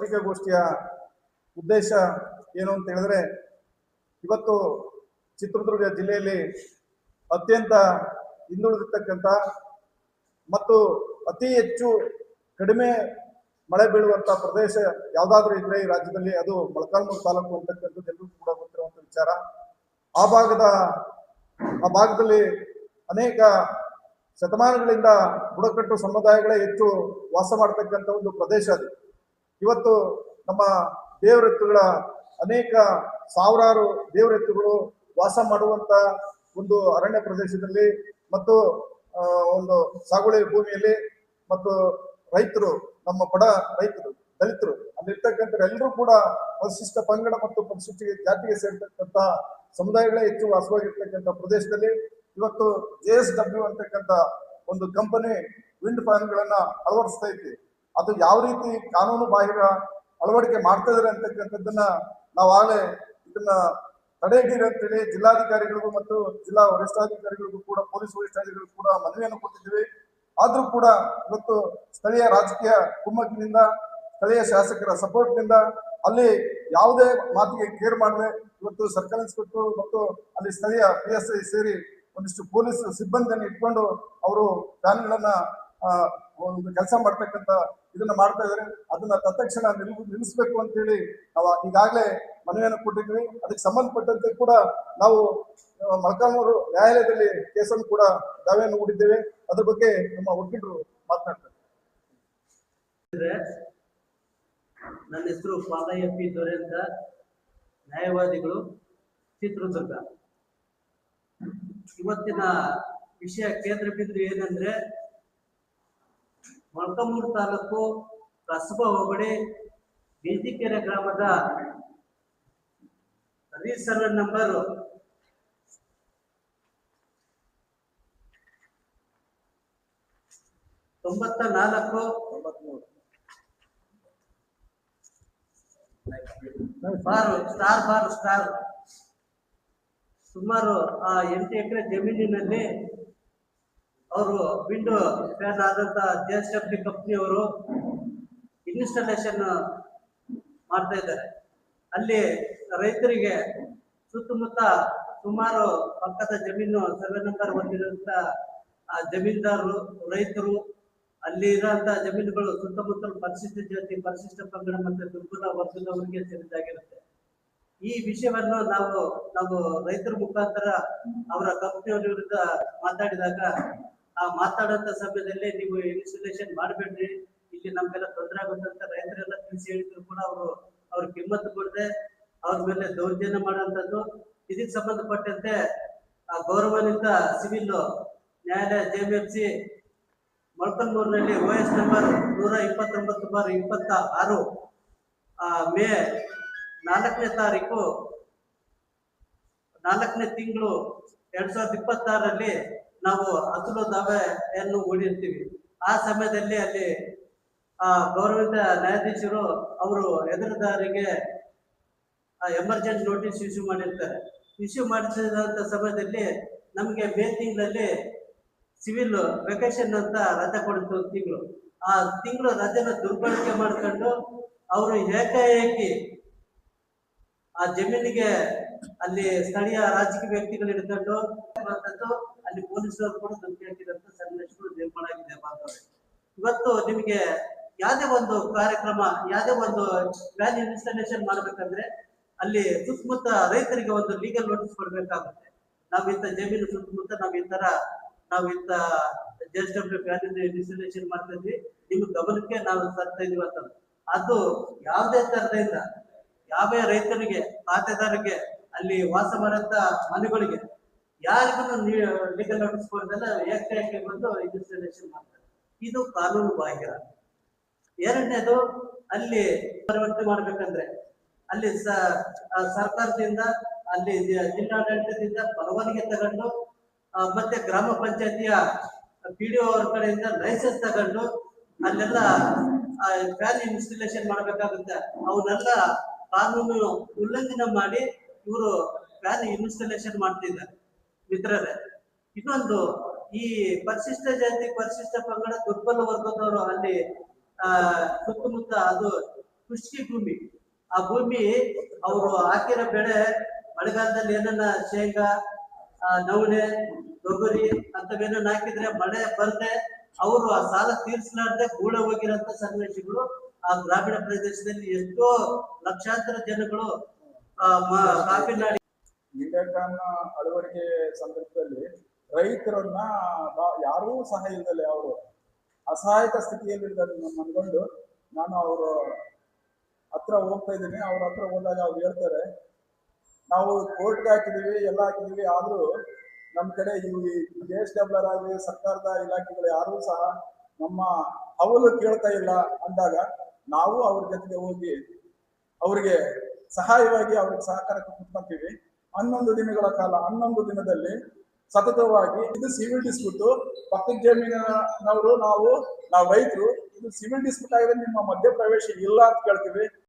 ಪತ್ರಿಕಾಗೋಷ್ಠಿಯ ಉದ್ದೇಶ ಏನು ಅಂತ ಹೇಳಿದ್ರೆ, ಇವತ್ತು ಚಿತ್ರದುರ್ಗ ಜಿಲ್ಲೆಯಲ್ಲಿ ಅತ್ಯಂತ ಹಿಂದುಳಿದಿರ್ತಕ್ಕಂಥ ಮತ್ತು ಅತಿ ಹೆಚ್ಚು ಕಡಿಮೆ ಮಳೆ ಬೀಳುವಂಥ ಪ್ರದೇಶ ಯಾವುದಾದ್ರೂ ಇದ್ರೆ ಈ ರಾಜ್ಯದಲ್ಲಿ ಅದು ಮೊಳಕಾಲ್ಮೂರು ತಾಲೂಕು ಅಂತಕ್ಕಂಥದ್ದು ಎಲ್ಲರೂ ಕೂಡ ಗೊತ್ತಿರುವಂಥ ವಿಚಾರ. ಆ ಭಾಗದಲ್ಲಿ ಅನೇಕ ಶತಮಾನಗಳಿಂದ ಬುಡಕಟ್ಟು ಸಮುದಾಯಗಳೇ ಹೆಚ್ಚು ವಾಸ ಮಾಡತಕ್ಕಂಥ ಒಂದು ಪ್ರದೇಶ ಅದು. ಇವತ್ತು ನಮ್ಮ ದೇವರೆತ್ತುಗಳ ಅನೇಕ ಸಾವಿರಾರು ದೇವರೆತ್ತುಗಳು ವಾಸ ಮಾಡುವಂತ ಒಂದು ಅರಣ್ಯ ಪ್ರದೇಶದಲ್ಲಿ ಮತ್ತು ಒಂದು ಸಾಗುವಳಿ ಭೂಮಿಯಲ್ಲಿ ಮತ್ತು ರೈತರು, ನಮ್ಮ ಬಡ ರೈತರು, ದಲಿತರು ಅಲ್ಲಿರ್ತಕ್ಕಂಥ ಎಲ್ಲರೂ ಕೂಡ ಪರಿಶಿಷ್ಟ ಪಂಗಡ ಮತ್ತು ಪರಿಶಿಷ್ಟ ಜಾತಿಗೆ ಸೇರ್ತಕ್ಕಂಥ ಸಮುದಾಯಗಳೇ ಹೆಚ್ಚು ವಾಸವಾಗಿರ್ತಕ್ಕಂಥ ಪ್ರದೇಶದಲ್ಲಿ ಇವತ್ತು JSW ಅಂತಕ್ಕಂಥ ಒಂದು ಕಂಪನಿ ವಿಂಡ್ ಫ್ಯಾನ್ಗಳನ್ನ ಅಳವಡಿಸ್ತಾ ಇದ್ವಿ. ಅದು ಯಾವ ರೀತಿ ಕಾನೂನು ಬಾಹಿರ ಅಳವಡಿಕೆ ಮಾಡ್ತಾ ಇದ್ದಾರೆ ಅಂತಕ್ಕಂಥದ್ದನ್ನ ನಾವಾಗಲೇ ಇದನ್ನ ತಡೆ ಹಿಡೀರಿ ಅಂತೇಳಿ ಜಿಲ್ಲಾಧಿಕಾರಿಗಳಿಗೂ ಮತ್ತು ಜಿಲ್ಲಾ ವರಿಷ್ಠಾಧಿಕಾರಿಗಳಿಗೂ ಕೂಡ ಪೊಲೀಸ್ ವರಿಷ್ಠಾಧಿಕಾರಿಗಳಿಗೂ ಕೂಡ ಮನವಿಯನ್ನು ಕೊಟ್ಟಿದ್ದೀವಿ. ಆದ್ರೂ ಕೂಡ ಇವತ್ತು ಸ್ಥಳೀಯ ರಾಜಕೀಯ ಕುಮ್ಮಕ್ಕಿನಿಂದ, ಸ್ಥಳೀಯ ಶಾಸಕರ ಸಪೋರ್ಟ್ನಿಂದ ಅಲ್ಲಿ ಯಾವುದೇ ಮಾತಿಗೆ ಕೇರ್ ಮಾಡದೆ ಇವತ್ತು ಸರ್ಕಲ್ ಇನ್ಸ್ಪೆಕ್ಟರ್ ಮತ್ತು ಅಲ್ಲಿ ಸ್ಥಳೀಯ PSI ಸೇರಿ ಒಂದಿಷ್ಟು ಪೊಲೀಸ್ ಸಿಬ್ಬಂದಿಯನ್ನು ಇಟ್ಕೊಂಡು ಅವರು ಫ್ಯಾನ್ಗಳನ್ನ ಒಂದು ಕೆಲಸ ಮಾಡ್ತಕ್ಕಂಥ ಇದನ್ನ ಮಾಡ್ತಾ ಇದ್ದಾರೆ. ಅದನ್ನ ತತ್ಕ್ಷಣ ನಿಲ್ಲಿಸಬೇಕು ಅಂತೇಳಿ ನಾವು ಈಗಾಗಲೇ ಮನವಿಯನ್ನು ಕೊಟ್ಟಿದ್ವಿ. ಅದಕ್ಕೆ ಸಂಬಂಧಪಟ್ಟಂತೆ ಕೂಡ ನಾವು ಮೊಳಕಾಲ್ಮೂರು ನ್ಯಾಯಾಲಯದಲ್ಲಿ ಕೇಸನ್ನು ಕೂಡ ದಾವೆಯನ್ನು ಹೂಡಿದ್ದೇವೆ. ಅದ್ರ ಬಗ್ಗೆ ನಮ್ಮ ವಕೀಲರು ಮಾತನಾಡ್ತಾರೆ. ನನ್ನ ಹೆಸರು ಪಾಲಯ್ಯ P. ದೊರೆ ಅಂತ, ನ್ಯಾಯವಾದಿಗಳು, ಚಿತ್ರದುರ್ಗ. ಇವತ್ತಿನ ವಿಷಯ ಕೇಂದ್ರ ಬಿಂದು ಏನಂದ್ರೆ, ಮೊಳಕಾಲ್ಮೂರು ತಾಲೂಕು ಕಸಬಾ ಹೋಬಳಿ ಬೀದಿಕೆರೆ ಗ್ರಾಮದ ಸರ್ವೆ ನಂಬರ್ 94 ಸ್ಟಾರ್ ಸುಮಾರು 8 ಎಕರೆ ಜಮೀನಿನಲ್ಲಿ ಅವರು ವಿಂಡೋ ಫ್ಯಾನ್ ಆದಂತ JSW ಕಂಪ್ನಿಯವರು ಇನ್ಸ್ಟಾಲೇಷನ್ ಮಾಡ್ತಾ ಇದ್ದಾರೆ. ಅಲ್ಲಿ ರೈತರಿಗೆ ಸುತ್ತಮುತ್ತ ಸುಮಾರು ಪಕ್ಕದ ಜಮೀನು ಸರ್ವೆ ನಂಬರ್ ಹೊಂದಿರುವಂತ ಜಮೀನ್ದಾರರು, ರೈತರು, ಅಲ್ಲಿ ಇರುವಂತ ಜಮೀನುಗಳು ಸುತ್ತಮುತ್ತಲು ಪರಿಶಿಷ್ಟ ಜಾತಿ, ಪರಿಶಿಷ್ಟ ಪಂಗಡ ಮತ್ತು ದುರ್ಬಲ ವರ್ಗದವರಿಗೆ ಸೇರಿದಾಗಿರುತ್ತೆ. ಈ ವಿಷಯವನ್ನು ನಾವು ರೈತರ ಮುಖಾಂತರ ಅವರ ಕಂಪನಿಯವರ ವಿರುದ್ಧ ಮಾತಾಡಿದಾಗ, ಆ ಮಾತಾಡೋಂಥ ಸಮಯದಲ್ಲಿ ನೀವು ಇನ್ಸ್ಟಾಲೇಷನ್ ಮಾಡಬೇಡ್ರಿ, ಇಲ್ಲಿ ನಮ್ಗೆಲ್ಲ ತೊಂದರೆ ಆಗುತ್ತೆ ಅಂತ ರೈತರೆಲ್ಲ ತಿಳಿಸಿ ಹೇಳಿದ್ರು ಕೂಡ ಅವ್ರ ಕಿಮ್ಮತ್ತು ಕೊಡದೆ ಅವ್ರ ಮೇಲೆ ದೌರ್ಜನ್ಯ ಮಾಡುವಂಥದ್ದು. ಇದಕ್ಕೆ ಸಂಬಂಧಪಟ್ಟಂತೆ ಗೌರವಾನ್ವಿತ ಸಿವಿಲ್ ನ್ಯಾಯಾಲಯ JMFC ಮೊಳಕಾಲ್ಮೂರಿನಲ್ಲಿ OS ನಂಬರ್ 129/26 ಮೇ 4ನೇ ತಾರೀಕು 4ನೇ ತಿಂಗಳು 2026ರಲ್ಲಿ ನಾವು ಅಸಲು ದಾವೆಯನ್ನು ಹೂಡಿರ್ತೀವಿ. ಆ ಸಮಯದಲ್ಲಿ ಅಲ್ಲಿ ಗೌರವಿತ ನ್ಯಾಯಾಧೀಶರು ಅವರು ಎದುರುದಾರರಿಗೆ ಎಮರ್ಜೆನ್ಸಿ ನೋಟಿಸ್ ಇಶ್ಯೂ ಮಾಡಿರ್ತಾರೆ. ಇಶ್ಯೂ ಮಾಡಿಸಿದಂಥ ಸಮಯದಲ್ಲಿ ನಮಗೆ ಮೇ ತಿಂಗಳಲ್ಲಿ ಸಿವಿಲ್ ವೆಕೇಶನ್ ಅಂತ ರಜೆ ಕೊಡುತ್ತೆ ಒಂದು ತಿಂಗಳು. ಆ ತಿಂಗಳು ರಜೆನ ದುರ್ಬಳಕೆ ಮಾಡ್ಕೊಂಡು ಅವರು ಏಕಾಏಕಿ ಆ ಜಮೀನಿಗೆ ಅಲ್ಲಿ ಸ್ಥಳೀಯ ರಾಜಕೀಯ ವ್ಯಕ್ತಿಗಳು ಹಿಡ್ಕೊಂಡು ಅಲ್ಲಿ ಪೊಲೀಸರು ಕೂಡ ದುಡ್ಡು ಹಾಕಿದಂತ ಸನ್ನಿವೇಶಗಳು ನಿರ್ಮಾಣ ಆಗಿದೆ. ಇವತ್ತು ನಿಮಗೆ ಯಾವುದೇ ಒಂದು ಕಾರ್ಯಕ್ರಮ, ಯಾವುದೇ ಒಂದು ವ್ಯಾನ್ ಇನ್ಸ್ಟಾಲೇಷನ್ ಮಾಡ್ಬೇಕಂದ್ರೆ ಅಲ್ಲಿ ಸುತ್ತಮುತ್ತ ರೈತರಿಗೆ ಒಂದು ಲೀಗಲ್ ನೋಟಿಸ್ ಕೊಡ್ಬೇಕಾಗುತ್ತೆ. ನಾವು ಇಂಥ ಜಮೀನು ಸುತ್ತಮುತ್ತ ನಾವು ಇಂಥ JSW ವ್ಯಾನ್ ಇನ್ಸ್ಟಾಲೇಷನ್ ಮಾಡ್ತಾ ಇದ್ವಿ, ನಿಮ್ಮ ಗಮನಕ್ಕೆ ನಾವು ತರ್ತಾ ಇದೀವಿ ಅಂತ. ಅದು ಯಾವುದೇ ತರದಿಂದ ಯಾವೇ ರೈತರಿಗೆ, ಖಾತೆದಾರರಿಗೆ, ಅಲ್ಲಿ ವಾಸ ಮಾಡಂತ ಮನೆಗಳಿಗೆ ಯಾರಿಗೂ ಲೀಗಲ್ ನೋಟಿಸ್ ಕೊಡದಲ್ಲ ಏಕಾಏಕಿ ಬಂದು ಇನ್ಸ್ಟಾಲೇಷನ್ ಮಾಡ್ತಾರೆ. ಇದು ಕಾನೂನು ಬಾಹಿರ. ಎರಡನೇದು, ಅಲ್ಲಿ ಪರಿವರ್ತನೆ ಮಾಡ್ಬೇಕಂದ್ರೆ ಅಲ್ಲಿ ಸರ್ಕಾರದಿಂದ, ಅಲ್ಲಿ ಜಿಲ್ಲಾಡಳಿತದಿಂದ ಪರವಾನಗಿ ತಗೊಂಡು ಮತ್ತೆ ಗ್ರಾಮ ಪಂಚಾಯತಿಯ PDO ಅವ್ರ ಕಡೆಯಿಂದ ಲೈಸೆನ್ಸ್ ತಗೊಂಡು ಅಲ್ಲೆಲ್ಲ ಫ್ಯಾನ್ ಇನ್ಸ್ಟಾಲೇಷನ್ ಮಾಡ್ಬೇಕಾಗುತ್ತೆ. ಅವನ್ನೆಲ್ಲ ಕಾನೂನು ಉಲ್ಲಂಘನೆ ಮಾಡಿ ಇವರು ಫ್ಯಾನ್ ಇನ್ಸ್ಟಾಲೇಷನ್ ಮಾಡ್ತಿದ್ದಾರೆ ಮಿತ್ರರೇ. ಇನ್ನೊಂದು, ಈ ಪರಿಶಿಷ್ಟ ಜಾತಿ, ಪರಿಶಿಷ್ಟ ಪಂಗಡ, ದುರ್ಬಲ ವರ್ಗದವರು ಅಲ್ಲಿ ಸುತ್ತಮುತ್ತ ಅದು ಕೃಷಿ ಭೂಮಿ. ಆ ಭೂಮಿ ಅವರು ಹಾಕಿರೋ ಬೆಳೆ ಮಳೆಗಾಲದಲ್ಲಿ ಏನನ್ನ ಶೇಂಗಾ, ನವಣೆ, ತೊಗರಿ ಅಂತವೇನನ್ನ ಹಾಕಿದ್ರೆ ಮಳೆ ಬರ್ದೆ ಅವರು ಆ ಸಾಲ ತೀರ್ಸಲಾರ್ದೆ ಗೂಳ ಹೋಗಿರೋಂತ ಸನ್ನಿವೇಶಗಳು ಆ ಗ್ರಾಮೀಣ ಪ್ರದೇಶದಲ್ಲಿ ಎಷ್ಟೋ ಲಕ್ಷಾಂತರ ಜನಗಳು ಕಾಫಿ ನಾಡಿ ಇಂಡಿಯಾಗ್ರಾಮ್ ಅಳವಡಿಕೆ ಸಂದರ್ಭದಲ್ಲಿ ರೈತರನ್ನ ಯಾರೂ ಸಹ ಇಲ್ಲದಲೆ ಅವರು ಅಸಹಾಯಕ ಸ್ಥಿತಿಯಲ್ಲಿ ಮನ್ಕೊಂಡು ನಾನು ಅವರು ಹತ್ರ ಹೋಗ್ತಾ ಇದ್ದೀನಿ. ಅವ್ರ ಹತ್ರ ಹೋದಾಗ ಅವ್ರು ಹೇಳ್ತಾರೆ, ನಾವು ಕೋರ್ಟ್ಗೆ ಹಾಕಿದೀವಿ, ಎಲ್ಲ ಹಾಕಿದೀವಿ, ಆದ್ರೂ ನಮ್ಮ ಕಡೆ ಈ JSW ಆಗಲಿ ಸರ್ಕಾರದ ಇಲಾಖೆಗಳು ಯಾರೂ ಸಹ ನಮ್ಮ ಅವಲು ಕೇಳ್ತಾ ಇಲ್ಲ ಅಂದಾಗ ನಾವು ಅವ್ರ ಜೊತೆಗೆ ಹೋಗಿ ಅವರಿಗೆ ಸಹಾಯವಾಗಿ ಅವ್ರಿಗೆ ಸಹಕಾರಕ್ಕೆ ಕುತ್ಕೊಂತೀವಿ. 11 ದಿನಗಳ ಕಾಲ 11 ದಿನದಲ್ಲಿ ಸತತವಾಗಿ ಇದು ಸಿವಿಲ್ ಡಿಸ್ಪ್ಯೂಟ್, ಪಕ್ಕದ ಜಮೀನಿನವರು ನಾವು ರೈತರು, ಇದು ಸಿವಿಲ್ ಡಿಸ್ಪ್ಯೂಟ್ ಆಗಿದೆ, ನಿಮ್ಮ ಮಧ್ಯಪ್ರವೇಶ ಇಲ್ಲ ಅಂತ ಕೇಳ್ತೀವಿ.